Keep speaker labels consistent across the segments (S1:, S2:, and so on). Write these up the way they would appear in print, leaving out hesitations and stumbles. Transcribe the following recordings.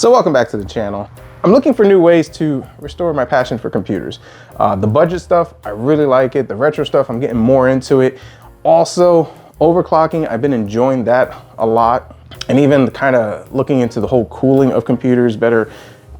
S1: So welcome back to the channel. I'm looking for new ways to restore my passion for computers. The budget stuff, I really like it. The retro stuff, I'm getting more into it. Also, overclocking, I've been enjoying that a lot. And even kind of looking into the whole cooling of computers, better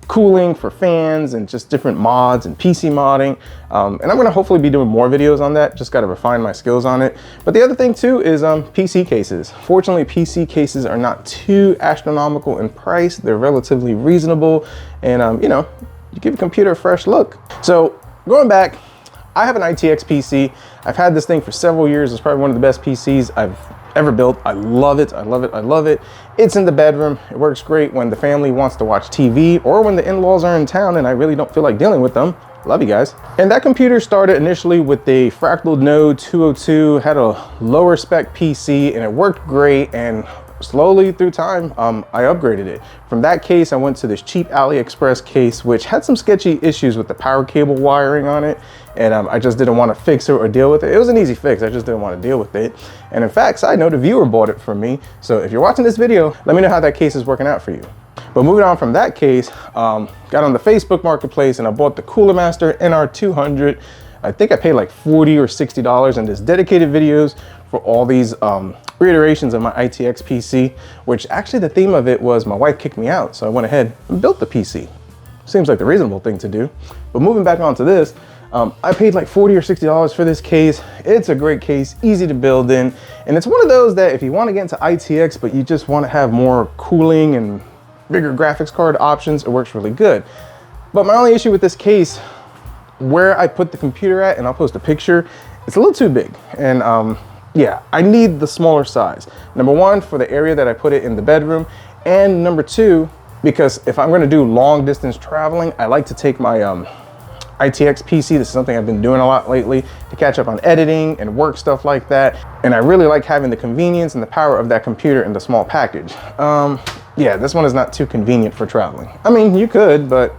S1: cooling for fans and just different mods and PC modding. And I'm gonna hopefully be doing more videos on that. Just gotta refine my skills on it. But the other thing too is PC cases. Fortunately, PC cases are not too astronomical in price. They're relatively reasonable. And you know, you give your computer a fresh look. So going back, I have an ITX PC. I've had this thing for several years. It's probably one of the best PCs I've ever built. I love it, I love it, I love it. It's in the bedroom. It works great when the family wants to watch TV or when the in-laws are in town and I really don't feel like dealing with them. Love you guys. And that computer started initially with a Fractal Node 202, had a lower spec PC and it worked great, and slowly through time, I upgraded it. From that case, I went to this cheap AliExpress case, which had some sketchy issues with the power cable wiring on it. And I just didn't want to fix it or deal with it. It was an easy fix. I just didn't want to deal with it. And in fact, side note, a viewer bought it from me. So if you're watching this video, let me know how that case is working out for you. But moving on from that case, got on the Facebook marketplace and I bought the Cooler Master NR200. I think I paid like $40 or $60, and there's dedicated videos for all these reiterations of my ITX PC, which actually the theme of it was my wife kicked me out. So I went ahead and built the PC. Seems like the reasonable thing to do. But moving back onto this, I paid like $40 or $60 for this case. It's a great case, easy to build in. And it's one of those that if you want to get into ITX, but you just want to have more cooling and bigger graphics card options, it works really good. But my only issue with this case, where I put the computer at, and I'll post a picture, it's a little too big. And yeah, I need the smaller size. Number one, for the area that I put it in the bedroom. And number two, because if I'm going to do long distance traveling, I like to take my ITX PC. This is something I've been doing a lot lately to catch up on editing and work stuff like that. And I really like having the convenience and the power of that computer in the small package. Yeah, this one is not too convenient for traveling. I mean, you could, but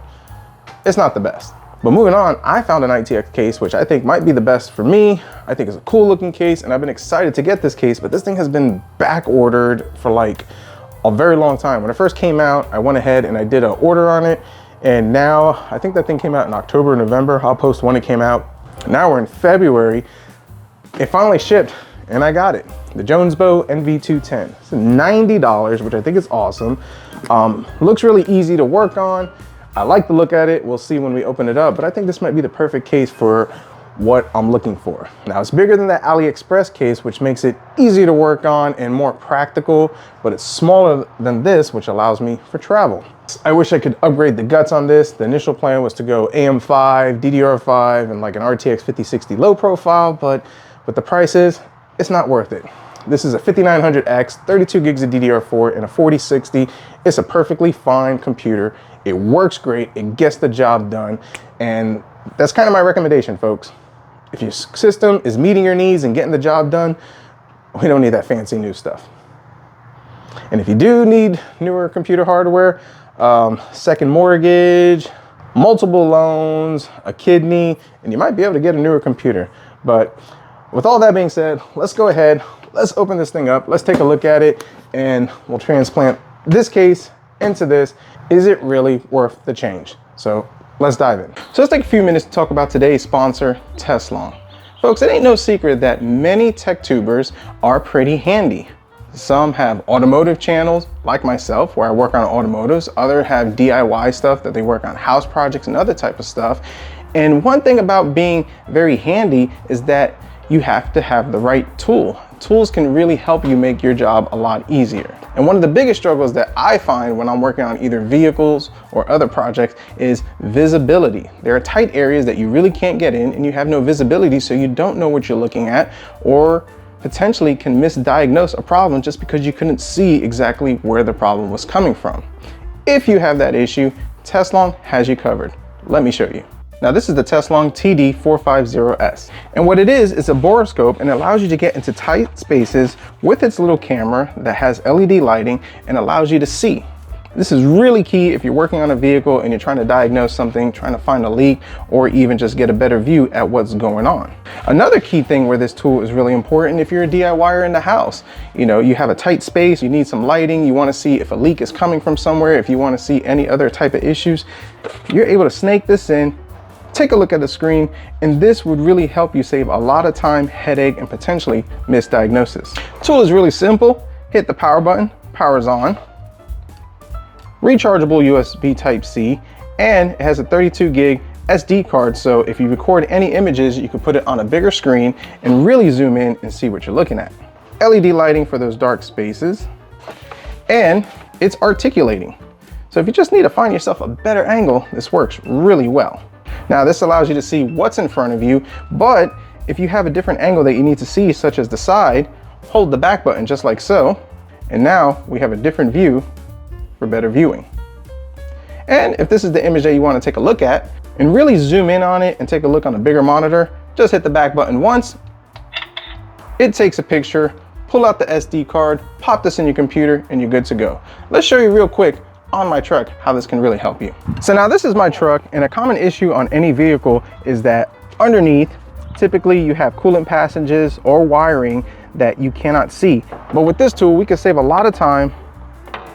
S1: it's not the best. But moving on, I found an ITX case, which I think might be the best for me. I think it's a cool looking case, and I've been excited to get this case, but this thing has been back ordered for like a very long time. When it first came out, I went ahead and I did an order on it. And now, I think that thing came out in October, November. I'll post when it came out. Now we're in February. It finally shipped and I got it. The Jonesbow NV210. It's $90, which I think is awesome. Looks really easy to work on. I like the look at it. We'll see when we open it up, but I think this might be the perfect case for what I'm looking for. Now it's bigger than that AliExpress case, which makes it easy to work on and more practical, but it's smaller than this, which allows me for travel. I wish I could upgrade the guts on this. The initial plan was to go AM5, DDR5, and like an RTX 5060 low profile, but with the prices, it's not worth it. This is a 5900X, 32 gigs of DDR4 and a 4060. It's a perfectly fine computer. It works great, it gets the job done, and that's kind of my recommendation, folks. If your system is meeting your needs and getting the job done, we don't need that fancy new stuff. And if you do need newer computer hardware, second mortgage, multiple loans, a kidney, and you might be able to get a newer computer. But with all that being said, let's go ahead, let's open this thing up, let's take a look at it, and we'll transplant this case into this. Is it really worth the change? So let's dive in. So let's take a few minutes to talk about today's sponsor, Teslong. Folks, it ain't no secret that many tech tubers are pretty handy. Some have automotive channels like myself, where I work on automotives. Others have DIY stuff that they work on house projects and other type of stuff. And one thing about being very handy is that you have to have the right tool. Tools can really help you make your job a lot easier. And one of the biggest struggles that I find when I'm working on either vehicles or other projects is visibility. There are tight areas that you really can't get in and you have no visibility, so you don't know what you're looking at, or potentially can misdiagnose a problem just because you couldn't see exactly where the problem was coming from. If you have that issue, Teslong has you covered. Let me show you. Now this is the Teslong TD450S. And what it is a borescope, and it allows you to get into tight spaces with its little camera that has LED lighting and allows you to see. This is really key if you're working on a vehicle and you're trying to diagnose something, trying to find a leak, or even just get a better view at what's going on. Another key thing where this tool is really important if you're a DIYer in the house. You know, you have a tight space, you need some lighting, you want to see if a leak is coming from somewhere, if you want to see any other type of issues, you're able to snake this in, take a look at the screen, and this would really help you save a lot of time, headache, and potentially misdiagnosis. The tool is really simple. Hit the power button, power's on. Rechargeable USB Type-C, and it has a 32 gig SD card, so if you record any images, you can put it on a bigger screen and really zoom in and see what you're looking at. LED lighting for those dark spaces, and it's articulating. So if you just need to find yourself a better angle, this works really well. Now this allows you to see what's in front of you, but if you have a different angle that you need to see, such as the side, hold the back button just like so, and now we have a different view for better viewing. And if this is the image that you want to take a look at and really zoom in on it and take a look on a bigger monitor, just hit the back button once, it takes a picture, pull out the SD card, pop this in your computer, and you're good to go. Let's show you real quick on my truck how this can really help you. So now this is my truck, and a common issue on any vehicle is that underneath, typically you have coolant passages or wiring that you cannot see. But with this tool, we can save a lot of time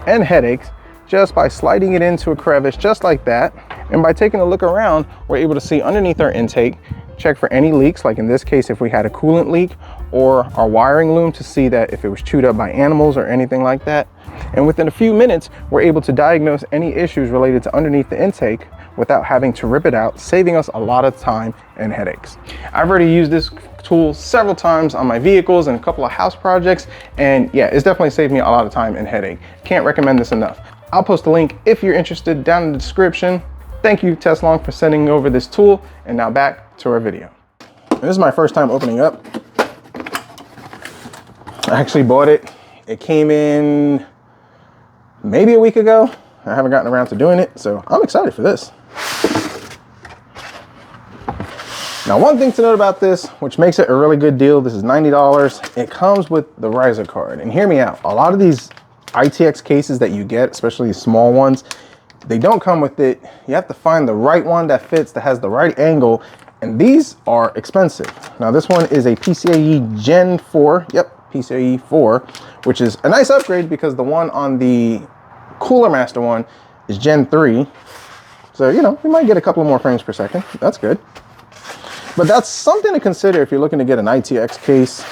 S1: and headaches just by sliding it into a crevice just like that. And by taking a look around, we're able to see underneath our intake, check for any leaks, like in this case, if we had a coolant leak, or our wiring loom to see that if it was chewed up by animals or anything like that. And within a few minutes, we're able to diagnose any issues related to underneath the intake without having to rip it out, saving us a lot of time and headaches. I've already used this tool several times on my vehicles and a couple of house projects, and yeah, it's definitely saved me a lot of time and headache. Can't recommend this enough. I'll post a link if you're interested down in the description. Thank you, Teslong, for sending over this tool, and now back to our video. This is my first time opening up. I actually bought it. It came in maybe a week ago. I haven't gotten around to doing it, so I'm excited for this. Now, one thing to note about this, which makes it a really good deal, this is $90. It comes with the riser card, and hear me out. A lot of these ITX cases that you get, especially these small ones, they don't come with it. You have to find the right one that fits, that has the right angle, and these are expensive. Now, this one is a PCIe Gen 4. Yep, PCIe 4, which is a nice upgrade because the one on the Cooler Master one is Gen 3. So, you know, you might get a couple more frames per second. That's good. But that's something to consider if you're looking to get an ITX case,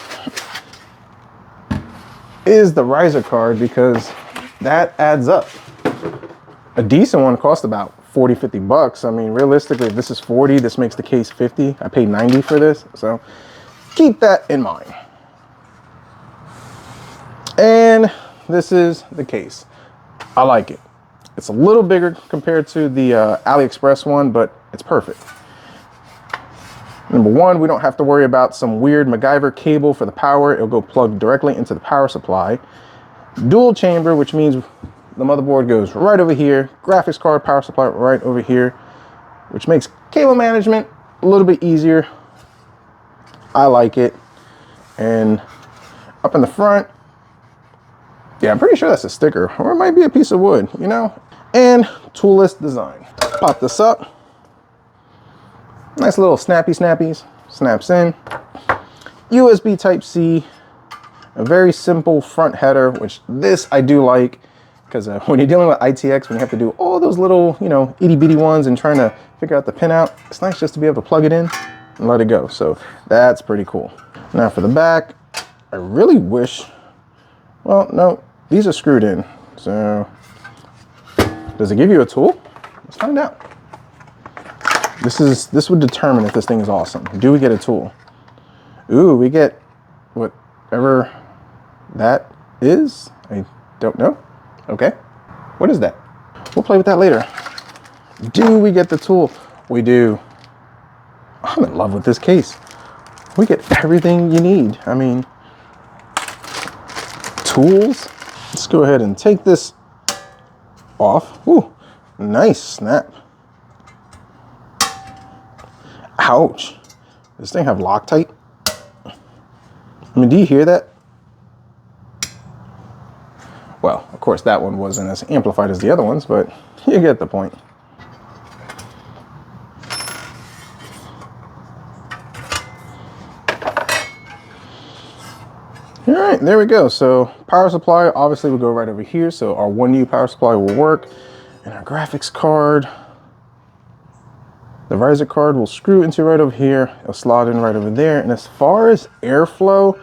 S1: is the riser card, because that adds up. A decent one costs about 40, 50 bucks. I mean, realistically, if this is 40, this makes the case 50. I paid 90 for this, so keep that in mind. And this is the case. I like it. It's a little bigger compared to the AliExpress one, but it's perfect. Number one, we don't have to worry about some weird MacGyver cable for the power. It'll go plugged directly into the power supply. Dual chamber, which means the motherboard goes right over here. Graphics card, power supply right over here, which makes cable management a little bit easier. I like it. And up in the front, yeah, I'm pretty sure that's a sticker, or it might be a piece of wood, you know? And toolless design. Pop this up. Nice little snappies, snaps in. USB Type-C, a very simple front header, which this I do like, because when you're dealing with ITX, when you have to do all those little, you know, itty bitty ones and trying to figure out the pin out, it's nice just to be able to plug it in and let it go. So that's pretty cool. Now for the back, I really wish, well, no, these are screwed in. So does it give you a tool? Let's find out. This would determine if this thing is awesome. Do we get a tool? Ooh, we get whatever that is. I don't know. Okay. What is that? We'll play with that later. Do we get the tool? We do. I'm in love with this case. We get everything you need. I mean, tools. Let's go ahead and take this off. Ooh, nice snap. Ouch. Does this thing have Loctite? I mean, do you hear that? Well, of course, that one wasn't as amplified as the other ones, but you get the point. All right, there we go. So power supply obviously will go right over here. So our 1U power supply will work. And our graphics card, the riser card will screw into right over here. It'll slot in right over there. And as far as airflow,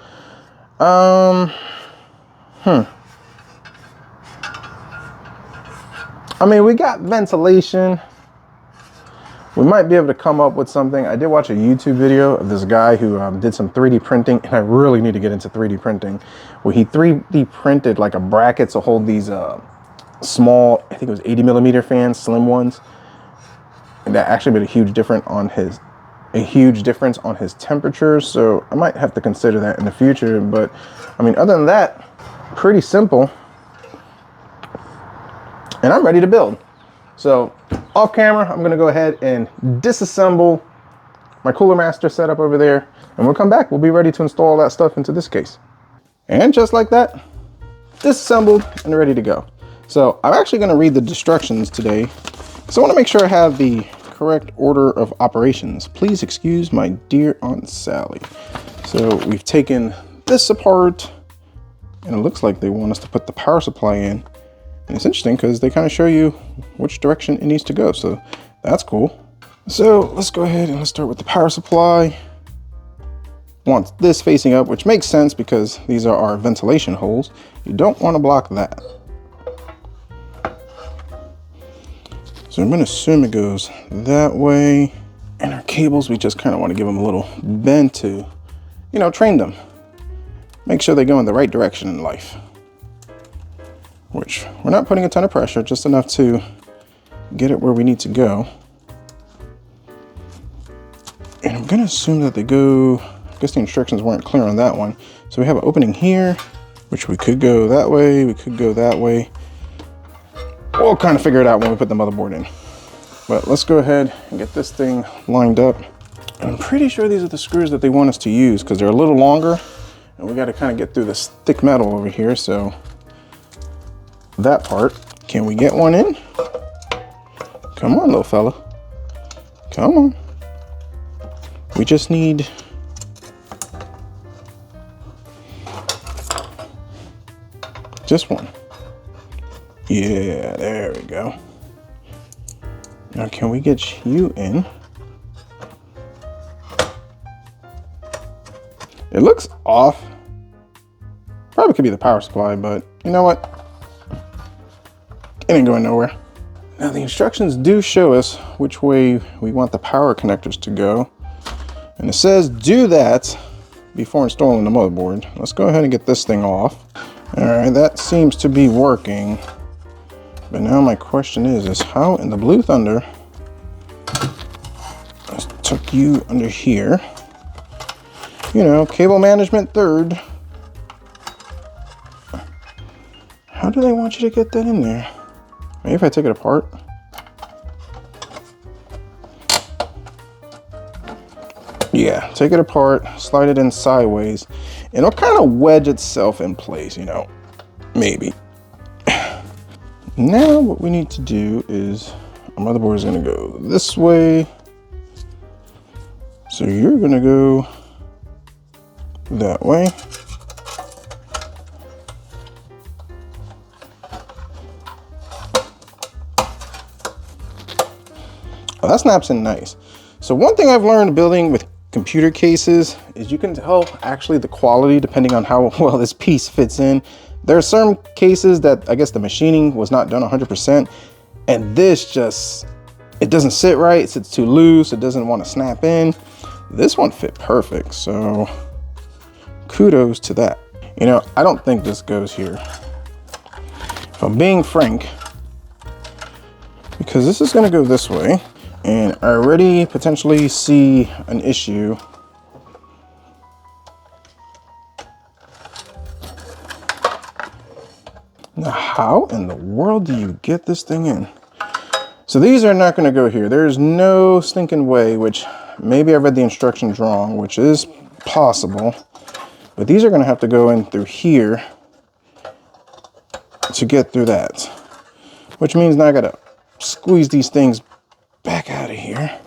S1: I mean, we got ventilation. We might be able to come up with something. I did watch a YouTube video of this guy who did some 3D printing, and I really need to get into 3D printing, where he 3D printed like a bracket to hold these small, I think it was 80mm fans, slim ones. And that actually made a huge difference on his temperatures. So I might have to consider that in the future. But I mean, other than that, pretty simple. And I'm ready to build. So off camera, I'm gonna go ahead and disassemble my Cooler Master setup over there, and we'll come back. We'll be ready to install all that stuff into this case. And just like that, disassembled and ready to go. So I'm actually gonna read the instructions today, because I wanna make sure I have the correct order of operations. Please excuse my dear Aunt Sally. So we've taken this apart, and it looks like they want us to put the power supply in. And it's interesting because they kind of show you which direction it needs to go. So that's cool. So let's go ahead and let's start with the power supply. Want this facing up, which makes sense because these are our ventilation holes. You don't want to block that. So I'm going to assume it goes that way. And our cables, we just kind of want to give them a little bend to, you know, train them. Make sure they go in the right direction in life. Which we're not putting a ton of pressure, just enough to get it where we need to go. And I'm gonna assume that they go, I guess the instructions weren't clear on that one. So we have an opening here, which we could go that way, we could go that way. We'll kind of figure it out when we put the motherboard in. But let's go ahead and get this thing lined up. And I'm pretty sure these are the screws that they want us to use because they're a little longer. And we gotta kind of get through this thick metal over here, so that part. Can we get one in? Come on, little fella. Come on. We just need just one. Yeah, there we go. Now, can we get you in? It looks off. Probably could be the power supply, but you know what? It ain't going nowhere. Now the instructions do show us which way we want the power connectors to go. And it says do that before installing the motherboard. Let's go ahead and get this thing off. All right, that seems to be working. But now my question is how in the Blue Thunder, let's tuck you under here. You know, cable management third. How do they want you to get that in there? Maybe if I take it apart. Yeah, take it apart, slide it in sideways, and it'll kind of wedge itself in place, you know, maybe. Now what we need to do is, our motherboard is gonna go this way. So you're gonna go that way. Oh, that snaps in nice. So one thing I've learned building with computer cases is you can tell actually the quality depending on how well this piece fits in. There are some cases that I guess the machining was not done 100%, and this just, it doesn't sit right, it sits too loose, it doesn't want to snap in. This one fit perfect, so kudos to that. You know, I don't think this goes here, if I'm being frank, because this is going to go this way. And I already potentially see an issue. Now, how in the world do you get this thing in? So these are not going to go here. There's no stinking way, which maybe I read the instructions wrong, which is possible. But these are going to have to go in through here to get through that. Which means now I gotta squeeze these things back out of here,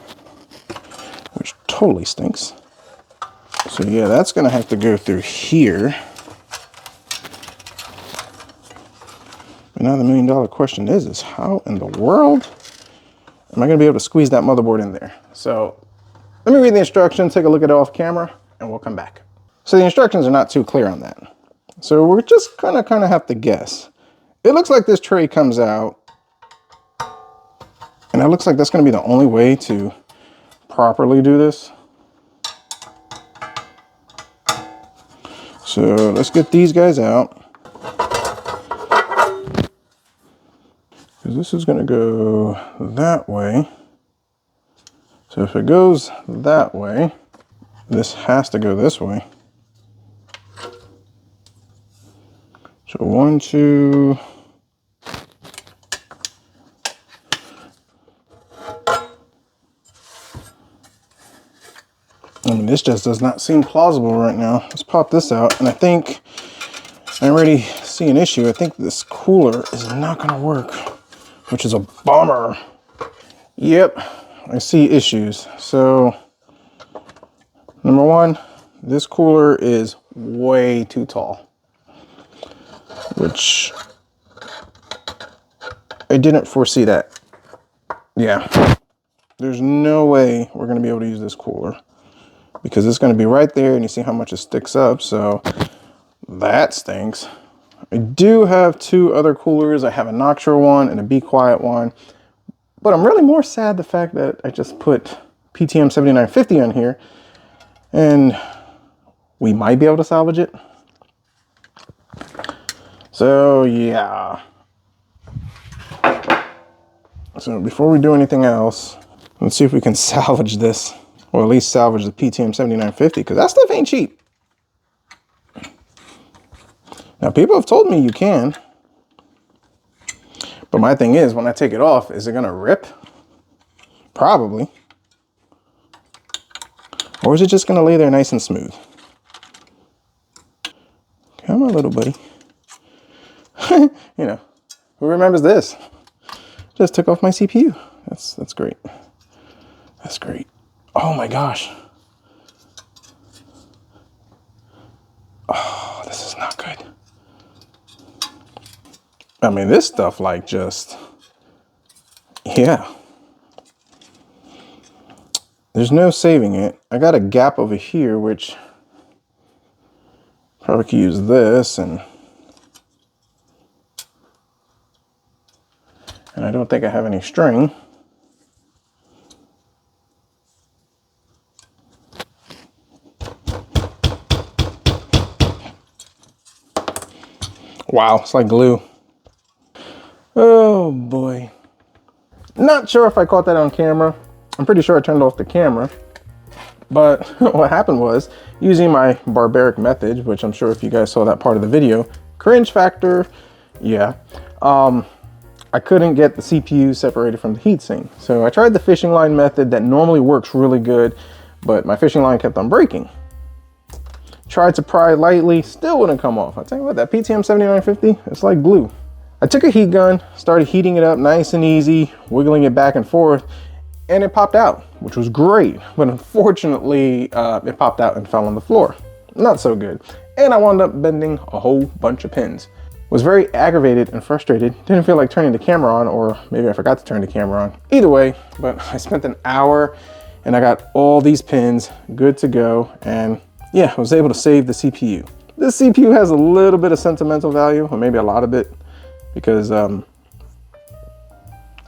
S1: which totally stinks. So yeah, that's gonna have to go through here. But now the $1,000,000 question is how in the world am I gonna be able to squeeze that motherboard in there? So let me read the instructions, take a look at it off camera, and we'll come back. So the instructions are not too clear on that. So we're just gonna kind of have to guess. It looks like this tray comes out, and it looks like that's gonna be the only way to properly do this. So let's get these guys out. Because this is gonna go that way. So if it goes that way, this has to go this way. So 1, 2. I mean, this just does not seem plausible right now. Let's pop this out, and I think I already see an issue. I think this cooler is not gonna work, which is a bummer. Yep, I see issues. So, number one, this cooler is way too tall, which I didn't foresee that. Yeah, there's no way we're gonna be able to use this cooler because it's gonna be right there and you see how much it sticks up, so that stinks. I do have 2 other coolers. I have a Noctua one and a Be Quiet one, but I'm really more sad the fact that I just put PTM 7950 on here and we might be able to salvage it. So yeah. So before we do anything else, let's see if we can salvage this, or at least salvage the PTM 7950, because that stuff ain't cheap. Now people have told me you can, but my thing is, when I take it off, is it gonna rip? Probably. Or is it just gonna lay there nice and smooth? Come on, little buddy. You know, who remembers this? Just took off my CPU. That's great. That's great. Oh my gosh. Oh, this is not good. I mean, this stuff like just, yeah. There's no saving it. I got a gap over here, which probably could use this, and I don't think I have any string. Wow, it's like glue. Oh boy. Not sure if I caught that on camera. I'm pretty sure I turned off the camera. But what happened was, using my barbaric method, which I'm sure if you guys saw that part of the video, cringe factor, yeah. I couldn't get the CPU separated from the heatsink. So I tried the fishing line method that normally works really good, but my fishing line kept on breaking. Tried to pry lightly, still wouldn't come off. I tell you what, that PTM 7950, it's like glue. I took a heat gun, started heating it up nice and easy, wiggling it back and forth, and it popped out, which was great. But unfortunately, it popped out and fell on the floor. Not so good. And I wound up bending a whole bunch of pins. Was very aggravated and frustrated. Didn't feel like turning the camera on, or maybe I forgot to turn the camera on. Either way, but I spent an hour and I got all these pins good to go. And yeah, I was able to save the CPU. This CPU has a little bit of sentimental value, or maybe a lot of it, because it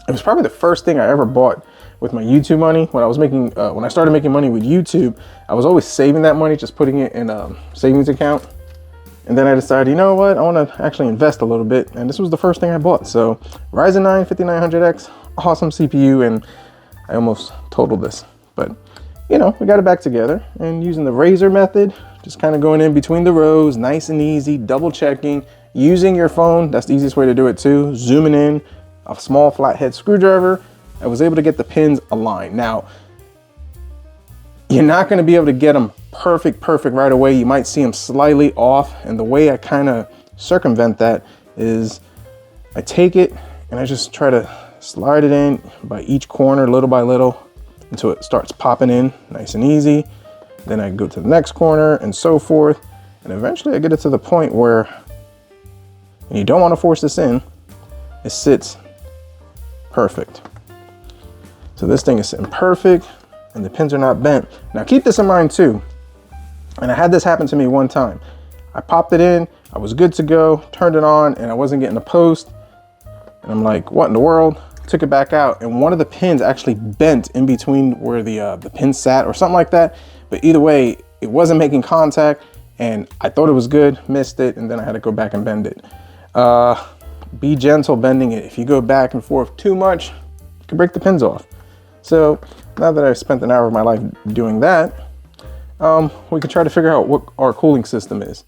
S1: was probably the first thing I ever bought with my YouTube money. When I was making, when I started making money with YouTube, I was always saving that money, just putting it in a savings account. And then I decided, you know what, I want to actually invest a little bit. And this was the first thing I bought. So Ryzen 9 5900X, awesome CPU, and I almost totaled this. But, you know, we got it back together, and using the razor method, just kind of going in between the rows, nice and easy, double checking, using your phone. That's the easiest way to do it too. Zooming in, a small flathead screwdriver. I was able to get the pins aligned. Now, you're not going to be able to get them perfect right away. You might see them slightly off, and the way I kind of circumvent that is I take it and I just try to slide it in by each corner, little by little, until it starts popping in nice and easy. Then I go to the next corner and so forth. And eventually I get it to the point where, and you don't want to force this in, it sits perfect. So this thing is sitting perfect and the pins are not bent. Now keep this in mind too. And I had this happen to me one time. I popped it in, I was good to go, turned it on, and I wasn't getting a post. And I'm like, what in the world? Took it back out, and one of the pins actually bent in between where the pin sat or something like that. But either way, it wasn't making contact, and I thought it was good, missed it, and then I had to go back and bend it. Be gentle bending it. If you go back and forth too much, you can break the pins off. So now that I've spent an hour of my life doing that, we can try to figure out what our cooling system is.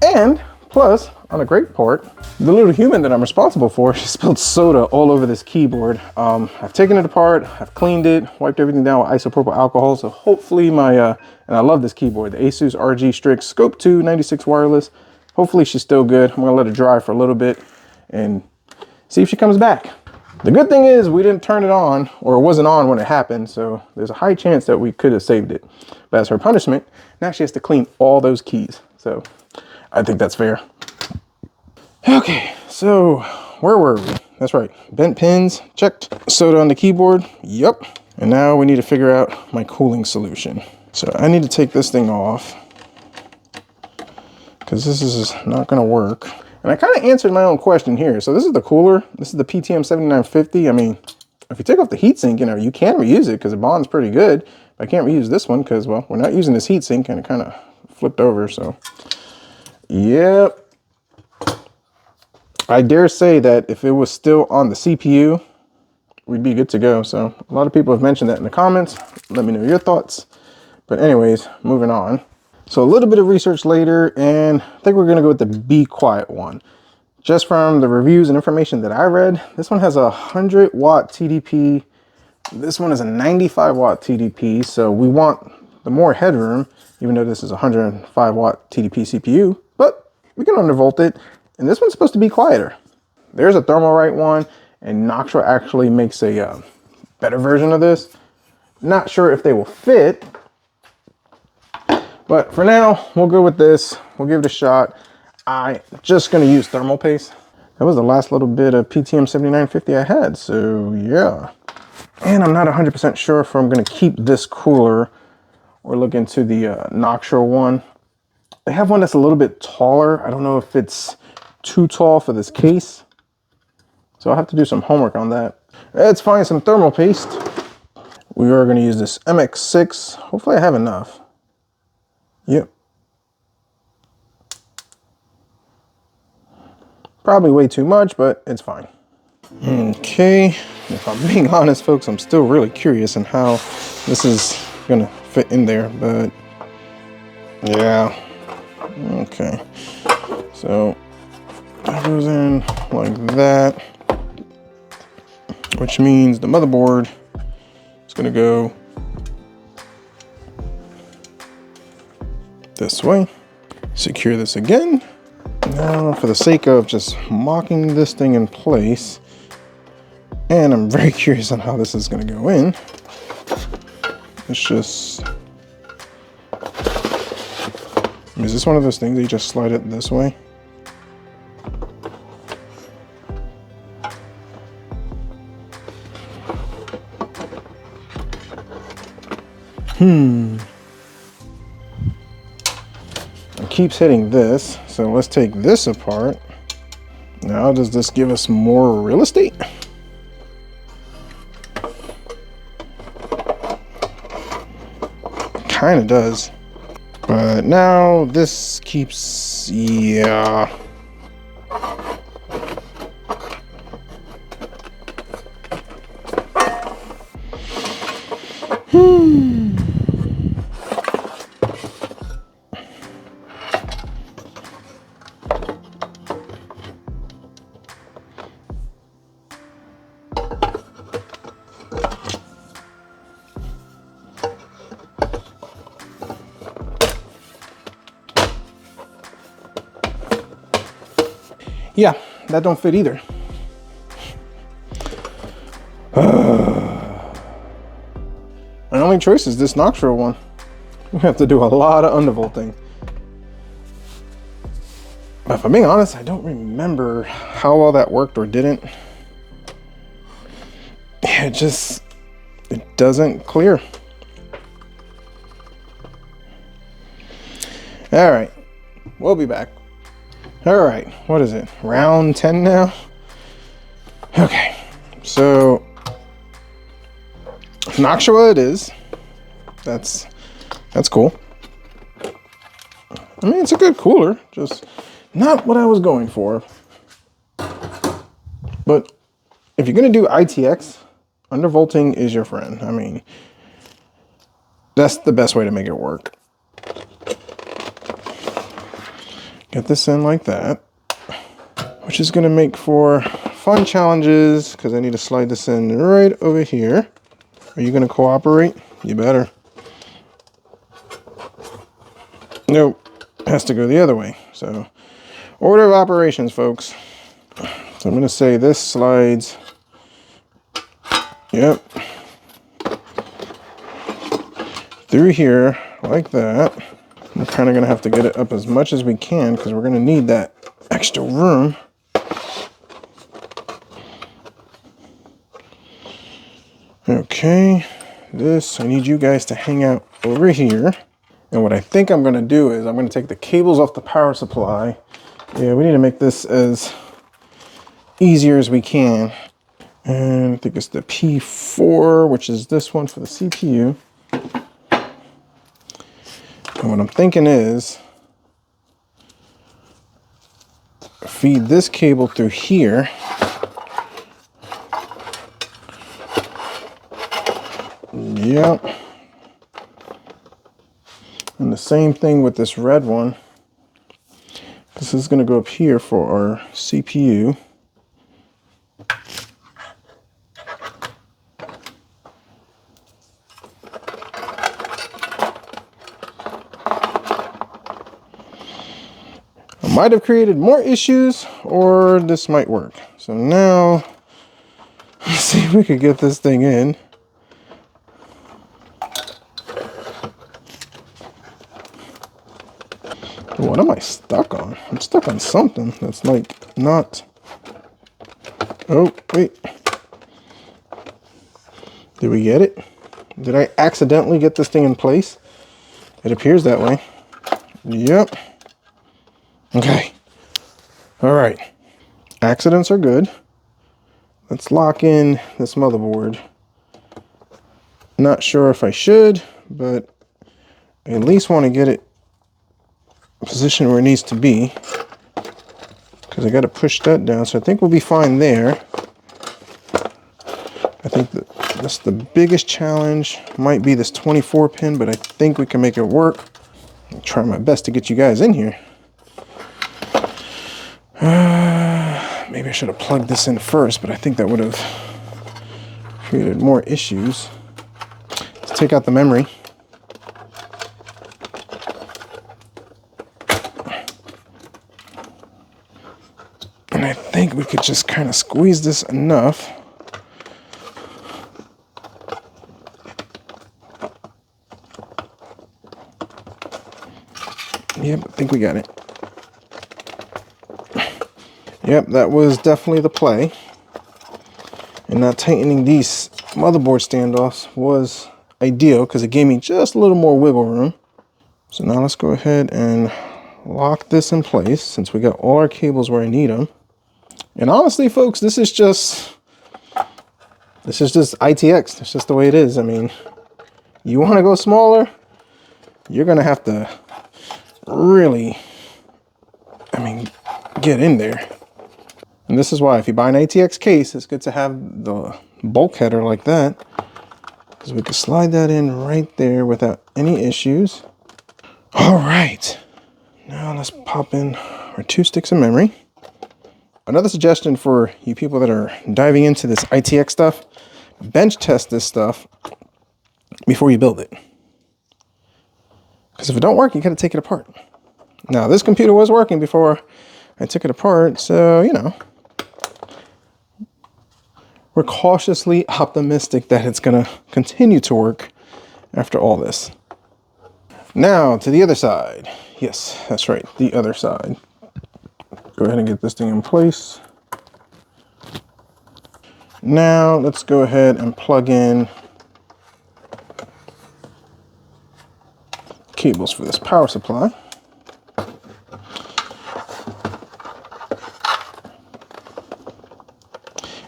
S1: And plus, on a great part, the little human that I'm responsible for, she spilled soda all over this keyboard. I've taken it apart, I've cleaned it, wiped everything down with isopropyl alcohol. So hopefully and I love this keyboard, the Asus RG Strix Scope 2 96 wireless. Hopefully she's still good. I'm gonna let it dry for a little bit and see if she comes back. The good thing is we didn't turn it on, or it wasn't on when it happened, so there's a high chance that we could have saved it. But as her punishment, now she has to clean all those keys. So I think that's fair. Okay, so where were we? That's right, bent pins, checked. Soda on the keyboard, yep. And now we need to figure out my cooling solution. So I need to take this thing off because this is not gonna work. And I kind of answered my own question here. So this is the cooler. This is the PTM 7950. I mean, if you take off the heatsink, you can reuse it because the bond's pretty good. But I can't reuse this one because, well, we're not using this heatsink and it kind of flipped over, so. Yep. I dare say that if it was still on the CPU, we'd be good to go. So a lot of people have mentioned that in the comments. Let me know your thoughts. But anyways, moving on. So a little bit of research later, and I think we're gonna go with the Be Quiet one. Just from the reviews and information that I read, this one has a 100-watt TDP. This one is a 95-watt TDP, so we want the more headroom, even though this is a 105-watt TDP CPU, but we can undervolt it, and this one's supposed to be quieter. There's a Thermalright one, and Noxtra actually makes a better version of this. Not sure if they will fit, but for now, we'll go with this. We'll give it a shot. I'm just gonna use thermal paste. That was the last little bit of PTM 7950 I had, so yeah. And I'm not 100% sure if I'm gonna keep this cooler or look into the Noxtra one. They have one that's a little bit taller. I don't know if it's too tall for this case. So I'll have to do some homework on that. Let's find some thermal paste. We are gonna use this MX6. Hopefully I have enough. Yep. Probably way too much, but it's fine. Okay, if I'm being honest, folks, I'm still really curious on how this is gonna fit in there, but yeah. Okay, so that goes in like that, which means the motherboard is gonna go this way. Secure this again. Now, for the sake of just mocking this thing in place, and I'm very curious on how this is going to go in, let's just, is this one of those things that you just slide it this way? It keeps hitting this, so let's take this apart. Now, does this give us more real estate? Kind of does. But now this keeps, yeah. Yeah, that don't fit either. My only choice is this Knoxville one. We have to do a lot of undervolting. But if I'm being honest, I don't remember how well that worked or didn't. It doesn't clear. All right, we'll be back. All right, what is it? Round 10 now? Okay, so Noctua it is. That's cool. I mean, it's a good cooler, just not what I was going for. But if you're gonna do ITX, undervolting is your friend. I mean, that's the best way to make it work. Get this in like that, which is gonna make for fun challenges because I need to slide this in right over here. Are you gonna cooperate? You better. Nope, has to go the other way. So, order of operations, folks. So I'm gonna say this slides, yep, through here like that. We're kind of gonna have to get it up as much as we can because we're gonna need that extra room. Okay, this, I need you guys to hang out over here. And what I think I'm gonna do is I'm gonna take the cables off the power supply. Yeah, we need to make this as easier as we can. And I think it's the P4, which is this one for the CPU. And what I'm thinking is feed this cable through here. Yep. And the same thing with this red one. This is going to go up here for our CPU. I might have created more issues, or this might work. So now, let's see if we could get this thing in. What am I stuck on? I'm stuck on something that's like not. Oh, wait. Did we get it? Did I accidentally get this thing in place? It appears that way. Yep. Okay. All right. Accidents are good. Let's lock in this motherboard. Not sure if I should, but I at least want to get it position where it needs to be, because I got to push that down. So I think we'll be fine there. I think that's the biggest challenge. Might be this 24 pin, but I think we can make it work. I'll try my best to get you guys in here. Maybe I should have plugged this in first, but I think that would have created more issues. Let's take out the memory. And I think we could just kind of squeeze this enough. Yep, I think we got it. Yep, that was definitely the play. And not tightening these motherboard standoffs was ideal because it gave me just a little more wiggle room. So now let's go ahead and lock this in place since we got all our cables where I need them. And honestly, folks, this is just ITX. It's just the way it is. I mean, you want to go smaller, you're going to have to really, get in there. And this is why if you buy an ATX case, it's good to have the bulk header like that, because we can slide that in right there without any issues. All right, now let's pop in our 2 sticks of memory. Another suggestion for you people that are diving into this ITX stuff, bench test this stuff before you build it. Because if it don't work, you got to take it apart. Now, this computer was working before I took it apart, so, you know, we're cautiously optimistic that it's gonna continue to work after all this. Now to the other side. Yes, that's right, the other side. Go ahead and get this thing in place. Now let's go ahead and plug in cables for this power supply.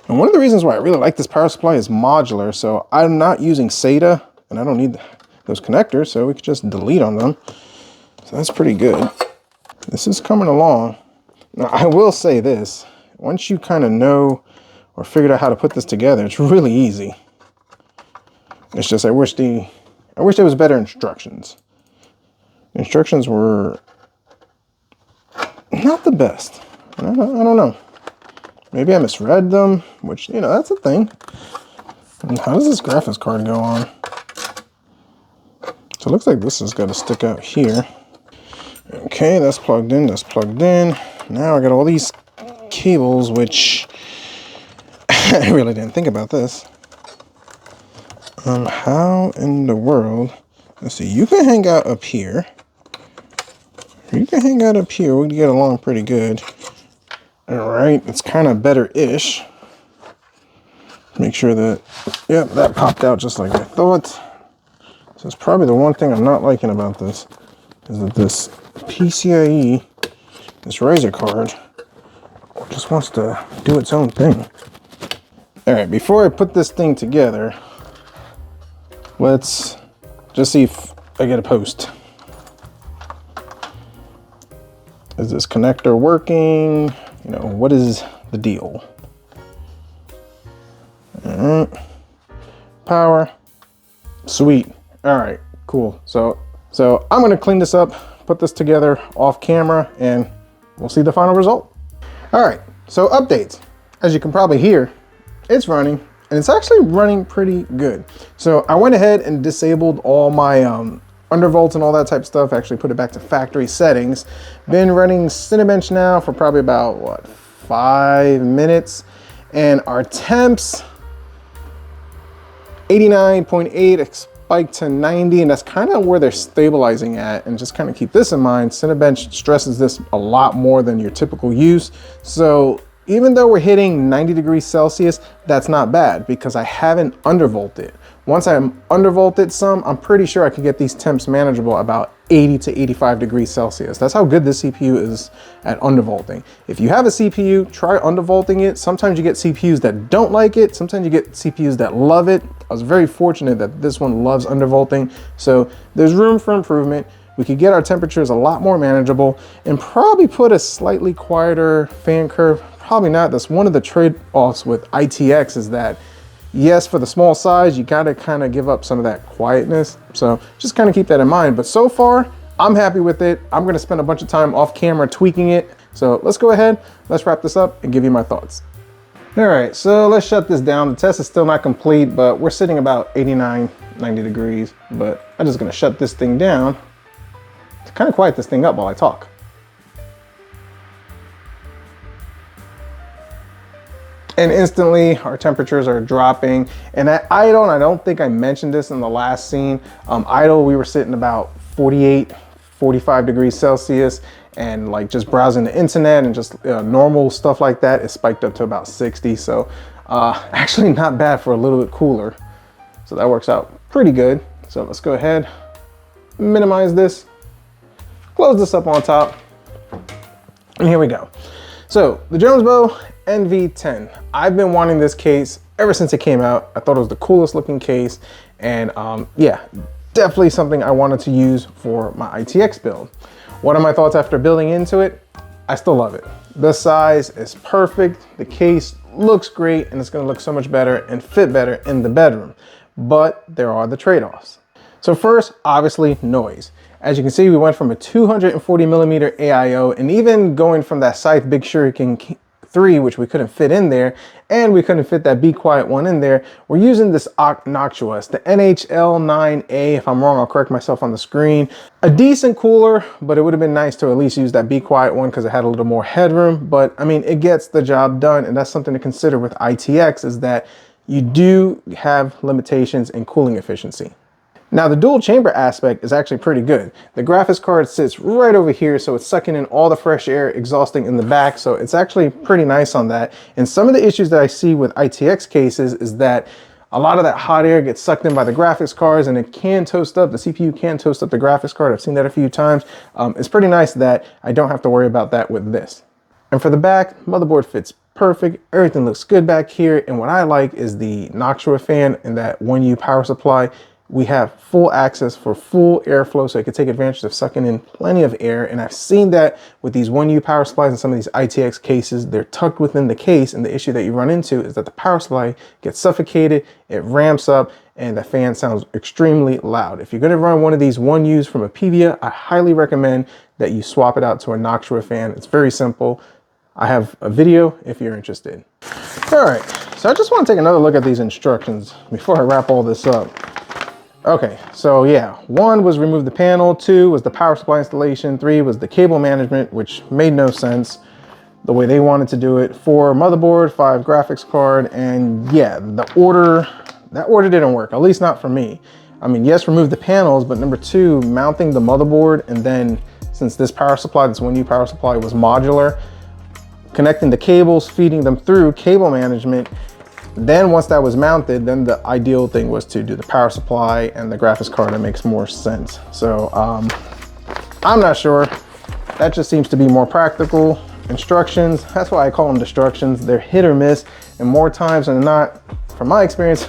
S1: And one of the reasons why I really like this power supply is modular, so I'm not using SATA, and I don't need those connectors, so we could just delete on them. So that's pretty good. This is coming along. Now, I will say this, once you kind of know or figured out how to put this together, it's really easy. It's just I wish there was better instructions. The instructions were not the best. I don't know. Maybe I misread them, which, you know, that's a thing. And how does this graphics card go on? So it looks like this has got to stick out here. Okay, that's plugged in, that's plugged in. Now I got all these cables, which I really didn't think about this. How in the world? Let's see, you can hang out up here. You can hang out up here, we can get along pretty good. Alright, it's kind of better-ish. Make sure that, yep, that popped out just like I thought. So it's probably the one thing I'm not liking about this, is that this PCIe, this riser card, just wants to do its own thing. Alright, before I put this thing together, let's just see if I get a post. Is this connector working? You know, what is the deal? All right. Power. Sweet. All right, cool. So I'm gonna clean this up, put this together off camera, and we'll see the final result. All right, so updates. As you can probably hear, it's running, and it's actually running pretty good. So I went ahead and disabled all my undervolts and all that type of stuff, actually put it back to factory settings. Been running Cinebench now for probably about, what, 5 minutes. And our temps, 89.8, spiked to 90, and that's kind of where they're stabilizing at. And just kind of keep this in mind, Cinebench stresses this a lot more than your typical use. So even though we're hitting 90 degrees Celsius, that's not bad because I haven't undervolted. Once I'm undervolted some, I'm pretty sure I could get these temps manageable about 80 to 85 degrees Celsius. That's how good this CPU is at undervolting. If you have a CPU, try undervolting it. Sometimes you get CPUs that don't like it. Sometimes you get CPUs that love it. I was very fortunate that this one loves undervolting. So there's room for improvement. We could get our temperatures a lot more manageable and probably put a slightly quieter fan curve. Probably not. That's one of the trade-offs with ITX is that, yes, for the small size, you gotta kind of give up some of that quietness. So just kind of keep that in mind. But so far, I'm happy with it. I'm gonna spend a bunch of time off camera tweaking it. So let's go ahead, let's wrap this up and give you my thoughts. All right, so let's shut this down. The test is still not complete, but we're sitting about 89, 90 degrees. But I'm just gonna shut this thing down to kind of quiet this thing up while I talk. And instantly our temperatures are dropping. And at idle, and I don't think I mentioned this in the last scene, idle we were sitting about 48, 45 degrees Celsius, and like just browsing the internet and just normal stuff like that, it spiked up to about 60. So actually not bad for a little bit cooler. So that works out pretty good. So let's go ahead, minimize this, close this up on top, and here we go. So the Jones Bow NV10. I've been wanting this case ever since it came out. I thought it was the coolest looking case, and yeah, definitely something I wanted to use for my ITX build. What are my thoughts after building into it? I still love it. The size is perfect, the case looks great, and it's gonna look so much better and fit better in the bedroom. But there are the trade-offs. So first, obviously noise. As you can see, we went from a 240 millimeter AIO, and even going from that Scythe Big Shuriken 3, which we couldn't fit in there, and we couldn't fit that Be Quiet one in there. We're using this Noctua, the NHL9A. If I'm wrong, I'll correct myself on the screen. A decent cooler, but it would have been nice to at least use that Be Quiet one because it had a little more headroom. But I mean, it gets the job done, and that's something to consider with ITX, is that you do have limitations in cooling efficiency. Now, the dual chamber aspect is actually pretty good. The graphics card sits right over here, so it's sucking in all the fresh air, exhausting in the back, so it's actually pretty nice on that. And some of the issues that I see with ITX cases is that a lot of that hot air gets sucked in by the graphics cards, and it can toast up, the CPU can toast up the graphics card. I've seen that a few times. It's pretty nice that I don't have to worry about that with this. And for the back, motherboard fits perfect. Everything looks good back here. And what I like is the Noctua fan and that 1U power supply. We have full access for full airflow, so it can take advantage of sucking in plenty of air. And I've seen that with these 1U power supplies and some of these ITX cases. They're tucked within the case, and the issue that you run into is that the power supply gets suffocated, it ramps up, and the fan sounds extremely loud. If you're gonna run one of these 1Us from a Pivia, I highly recommend that you swap it out to a Noctua fan. It's very simple. I have a video if you're interested. All right, so I just want to take another look at these instructions before I wrap all this up. Okay, so yeah, 1 was remove the panel, 2 was the power supply installation, 3 was the cable management, which made no sense the way they wanted to do it, 4 motherboard, 5 graphics card, and yeah, that order didn't work, at least not for me. I mean, yes, remove the panels, but number 2, mounting the motherboard, and then since this power supply, this 1U power supply was modular, connecting the cables, feeding them through cable management. Then once that was mounted, then the ideal thing was to do the power supply and the graphics card. That makes more sense. So I'm not sure. That just seems to be more practical. Instructions, that's why I call them instructions. They're hit or miss, and more times than not, from my experience,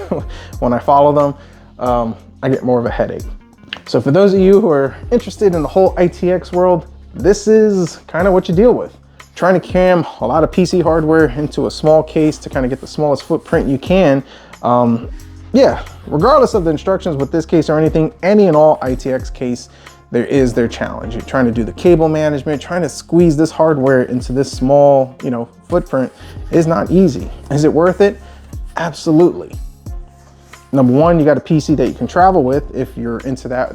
S1: when I follow them, I get more of a headache. So for those of you who are interested in the whole ITX world, this is kind of what you deal with. Trying to cram a lot of PC hardware into a small case to kind of get the smallest footprint you can. Yeah, regardless of the instructions with this case or anything, any and all ITX case, there is their challenge. You're trying to do the cable management, trying to squeeze this hardware into this small, footprint is not easy. Is it worth it? Absolutely. Number 1, you got a PC that you can travel with if you're into that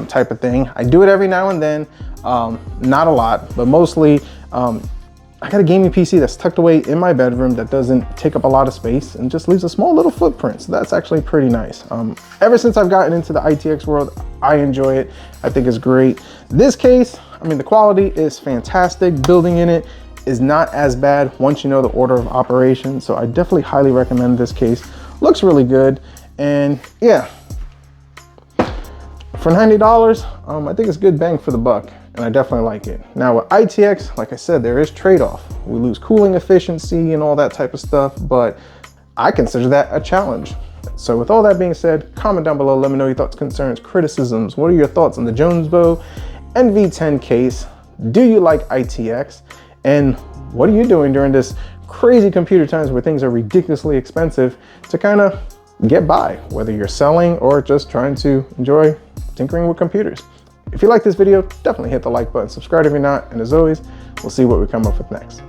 S1: type of thing. I do it every now and then, not a lot, but mostly I got a gaming PC that's tucked away in my bedroom that doesn't take up a lot of space and just leaves a small little footprint. So that's actually pretty nice. Ever since I've gotten into the ITX world, I enjoy it. I think it's great. This case, I mean, the quality is fantastic. Building in it is not as bad once you know the order of operation. So I definitely highly recommend this case. Looks really good. And yeah, for $90, I think it's good bang for the buck, and I definitely like it. Now with ITX, like I said, there is trade-off. We lose cooling efficiency and all that type of stuff, but I consider that a challenge. So with all that being said, comment down below, let me know your thoughts, concerns, criticisms. What are your thoughts on the Jonesbow NV10 case? Do you like ITX? And what are you doing during this crazy computer times where things are ridiculously expensive to kind of get by, whether you're selling or just trying to enjoy tinkering with computers? If you like this video, definitely hit the like button, subscribe if you're not, and as always, we'll see what we come up with next.